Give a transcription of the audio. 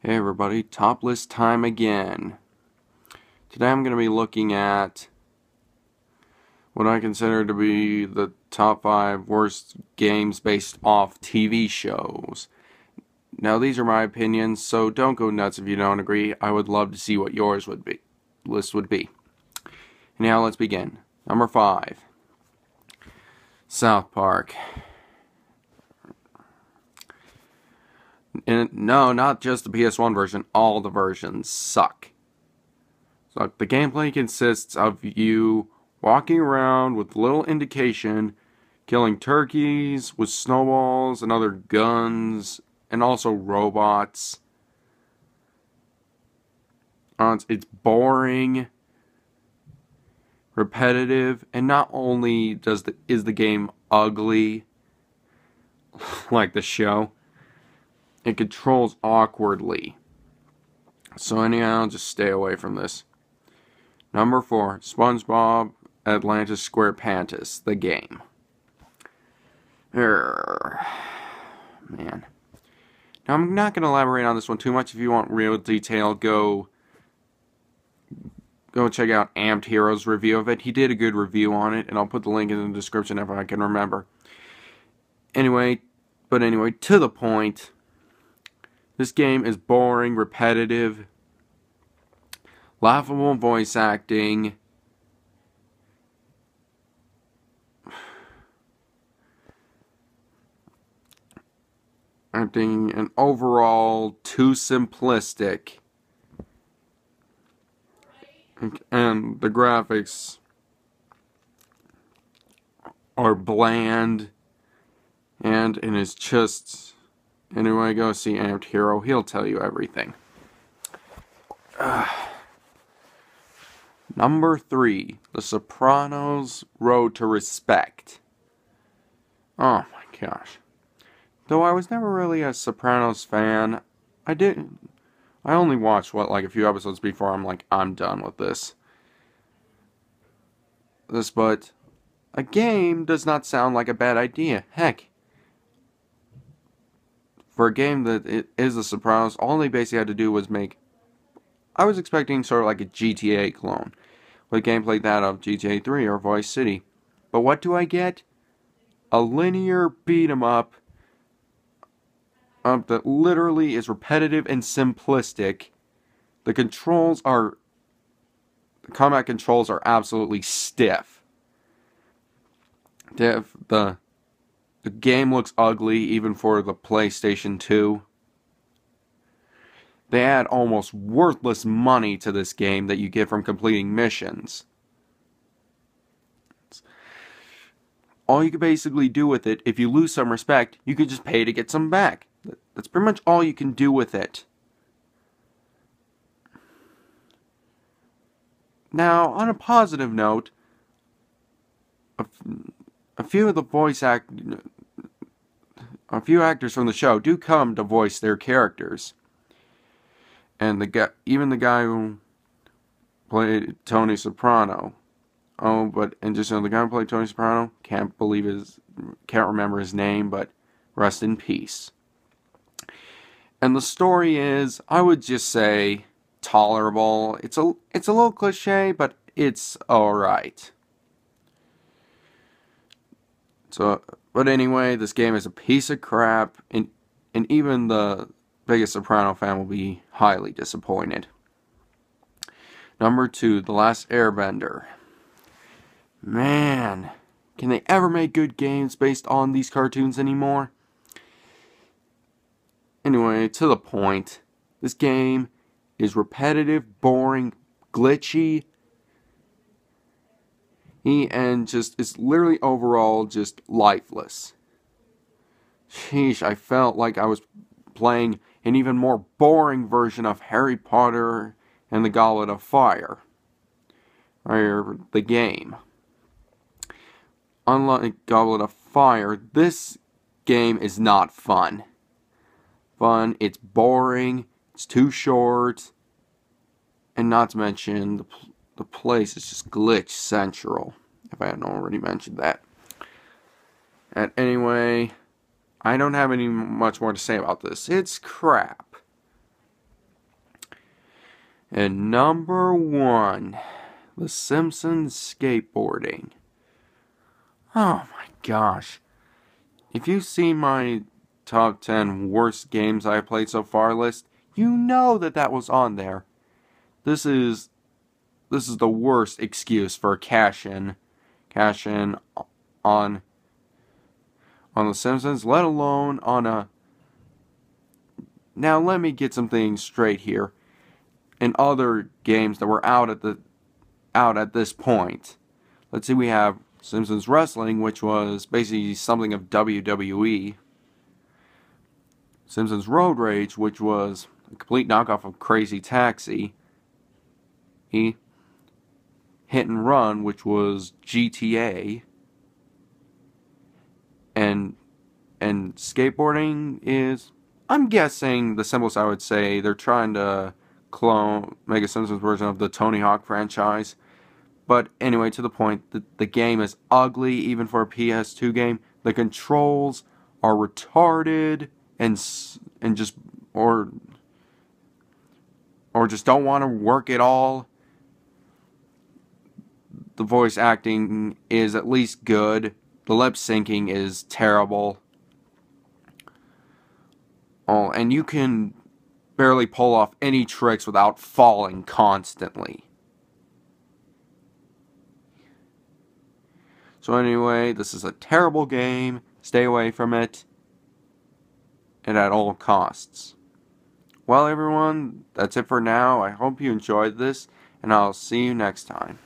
Hey everybody, top list time again. Today I'm going to be looking at what I consider to be the top 5 worst games based off TV shows. Now these are my opinions, so don't go nuts if you don't agree. I would love to see what yours list would be. Now let's begin. Number 5. South Park. And no, not just the PS1 version, all the versions suck. So the gameplay consists of you walking around with little indication, killing turkeys with snowballs and other guns, and also robots. It's boring, repetitive, and not only is the game ugly, like the show, it controls awkwardly. So anyhow, just stay away from this. Number 4, SpongeBob Atlantis SquarePantis, the game. Man. Now I'm not going to elaborate on this one too much. If you want real detail, go check out Amped Hero's review of it. He did a good review on it, and I'll put the link in the description if I can remember. Anyway, to the point. This game is boring, repetitive, laughable voice acting, and overall too simplistic. And the graphics are bland, and it's just... Anyway, go see Amped Hero. He'll tell you everything. Number 3. The Sopranos Road to Respect. Oh my gosh. Though I was never really a Sopranos fan, I only watched, like a few episodes before I'm done with this. But a game does not sound like a bad idea. Heck. For a game that it is The Sopranos, all they basically had to do was make... I was expecting sort of like a GTA clone, with gameplay that of GTA 3 or Vice City. But what do I get? A linear beat-em-up that literally is repetitive and simplistic. The combat controls are absolutely stiff. The game looks ugly even for the PlayStation 2. They add almost worthless money to this game that you get from completing missions. All you can basically do with it, if you lose some respect, you could just pay to get some back. That's pretty much all you can do with it. Now, on a positive note, a few actors from the show do come to voice their characters, and even the guy who played Tony Soprano. The guy who played Tony Soprano, can't remember his name, but rest in peace. And the story is, I would just say, tolerable. It's a little cliche, but it's alright. But anyway, this game is a piece of crap, and even the biggest Soprano fan will be highly disappointed. Number 2, The Last Airbender. Man, can they ever make good games based on these cartoons anymore? Anyway, to the point, this game is repetitive, boring, glitchy, and it's literally overall just lifeless. Sheesh, I felt like I was playing an even more boring version of Harry Potter and the Goblet of Fire. Or the game. Unlike Goblet of Fire, this game is not fun. It's boring, it's too short, and not to mention the place is just glitch central, if I hadn't already mentioned that. And anyway, I don't have any much more to say about this. It's crap. And number 1, The Simpsons skateboarding. Oh my gosh. If you've seen my top 10 worst games I played so far list, you know that was on there. This is the worst excuse for a cash in on The Simpsons, let alone on a... Now let me get some things straight here. In other games that were out at this point, let's see, we have Simpsons Wrestling, which was basically something of WWE. Simpsons Road Rage, which was a complete knockoff of Crazy Taxi. Hit and Run, which was GTA. And skateboarding is, I'm guessing, the simplest I would say, they're trying to make a Simpsons version of the Tony Hawk franchise. But anyway, to the point, the game is ugly, even for a PS2 game. The controls are retarded and just or just don't want to work at all. The voice acting is at least good. The lip syncing is terrible. Oh, and you can barely pull off any tricks without falling constantly. So anyway, this is a terrible game. Stay away from it. And at all costs. Well, everyone, that's it for now. I hope you enjoyed this, and I'll see you next time.